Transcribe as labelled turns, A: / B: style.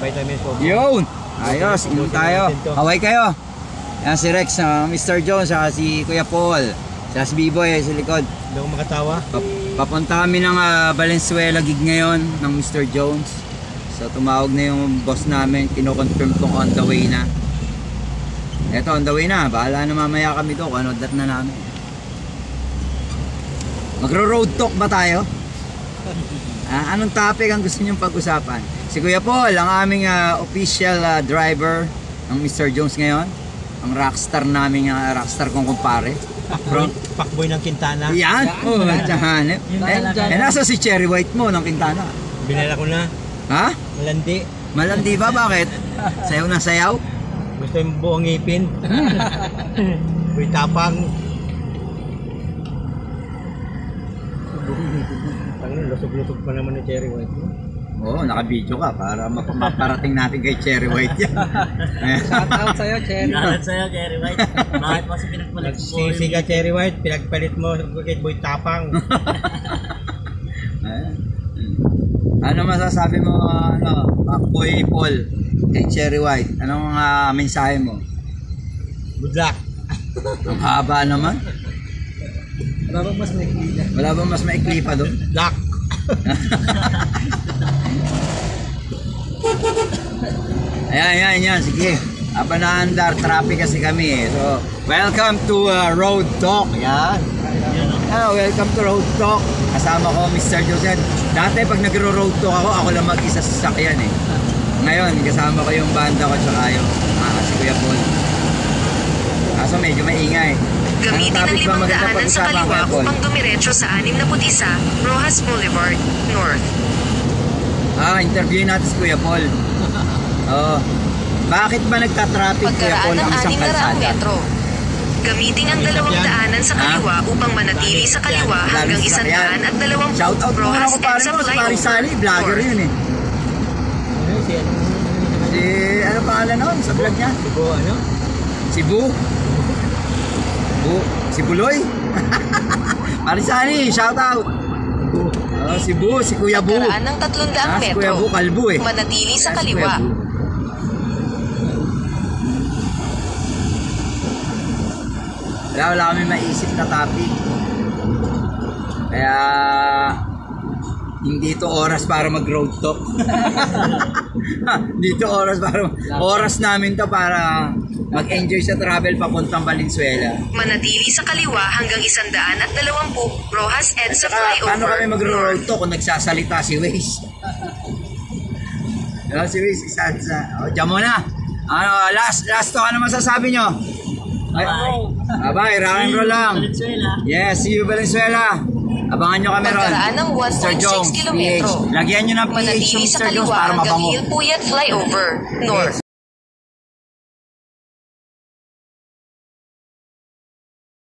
A: Vitamins po.
B: Yun! Ayos, inom tayo. Kaway kayo. Yan si Rex, Mr. Jones, si Kuya Paul. Si B-Boy sa likod.
A: Hindi ako makatawa.
B: Papunta kami ng Valenzuela gig ngayon ng Mr. Jones. So tumawag na yung boss namin, kino-confirm kung on the way na. Eto, on the way na. Bahala na mamaya kami to kung ano dat na namin. Magro-road talk ba tayo? Anong topic ang gusto nyong pag-usapan? Si Kuya Paul, ang aming official driver ng Mr. Jones ngayon. Ang rockstar namin, rockstar kong kumpare.
A: Pakboy ng Quintana.
B: Yan! Oh, tsahanip. Nasa si Cherry White mo ng Quintana?
A: Binala ko na.
B: Ha?
A: Malandi.
B: Malandi ba? Bakit? Sayaw na sayaw?
A: Gusto yung buong ngipin. Uy, tapang. Lusog-lusog pa naman ni Cherry White.
B: Oo, naka-video ka para maparating natin kay Cherry White yan.
C: Shoutout sa'yo, Cherry.
D: Shoutout sa'yo, Cherry White. Bakit mo sa pinagpalit mo?
A: Nagsisi ka, Cherry White. Pinagpalit mo kay Boy Tapang.
B: Ano masasabi mo, Boy Paul, kay Cherry White? Anong mensahe mo?
A: Good luck.
B: Ang haba naman.
C: Wala bang mas maikli dyan?
B: Wala bang mas maikli pa doon?
A: Luck.
B: Ayan, sige. Apanaandar, traffic kasi kami eh. So, welcome to Road Talk. Yan. Welcome to Road Talk. Kasama ko, Mr. Joseph. Dati pag nagro-road talk ako lang mag-isa sa sakyan eh. Ngayon, kasama ko yung banda ko tsaka yung si Kuya Paul. Kaso medyo maingay.
E: Gamitin ang 5 daanan sa kaliwa upang dumiretso sa 61 Rojas Boulevard, North.
B: Interview natin si Kuya Paul. Bakit ba nagka-traffic Kuya Paul ang isang kalsada?
E: Metro. Gamitin ang 2 daanan sa kaliwa upang manatili sa kaliwa hanggang 120
B: Shoutout mo na ako pare mo, si Paris Sally, vlogger yun eh. Ano pangalan nun sa vlog niya? Si Bu? Si Buloy? Paris Sally, shoutout! Si Bu, si Kuya Bu.
E: Pagkaraan ng 300 metro.
B: Si Kuya Bu, kalbo eh.
E: Manatili sa kaliwa.
B: Wala kami maisip na topic. Kaya hindi ito oras para mag-road talk. Dito oras namin to para mag-enjoy sa travel papuntang Valenzuela.
E: Manatili sa kaliwa hanggang 120 Rojas EDSA flyover.
B: Paano kami mag-road talk kung nagsasalita si Waze? Si Waze, diyan muna. Last talk, ano masasabi nyo? Bye, rock and roll lang. Yes, see you Valenzuela. Abangan nyo kami ron.
E: Pagkaraan ng 1.6 kilometro.
B: Lagyan nyo ng PH yung Mr. Jones para mabango.
E: Manatili sa kaliwa hanggang Hilpuyat flyover, North.